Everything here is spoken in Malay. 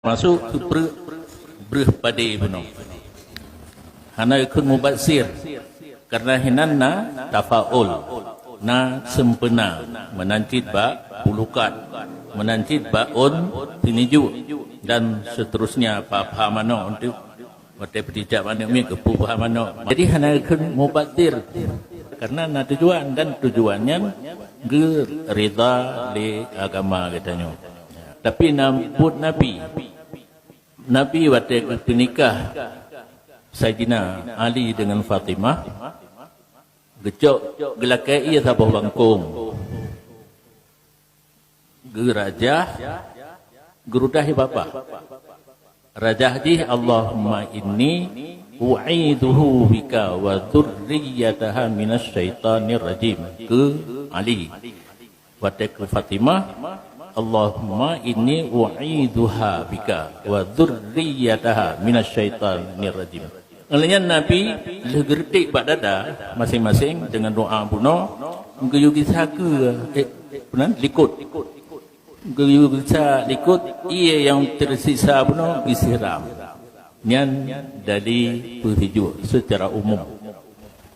masuk ke berh pada ibnu hana ikut mubassir karena hinanna tafaul na sempena menancit ba pulukat menancit baun tiniju dan seterusnya pahamano untuk mate petijak mana mi kepu pahamano. Jadi hana ikut mubassir karena na tujuan dan tujuannya rida di agama katanya. Tapi nambut Nabi waktu nikah Sayyidina Ali dengan Fatimah gecok gelakai ia sabah bangkung gerajah gerudahi bapa rajah di Allahumma inni u'iduhu bika wa dzurriyyataha minasyaitonir rajim ke Ali waktu ke Fatimah Allahumma inni u'iduha bika wa dzurriyyataha minasyaitonir rajim. Olehnya Nabi legertik bak dada masing-masing dengan doa buno geyugi saga benar likut geyugi sa likut ia yang tersisa buno disiram. Nian dari berhijau secara umum.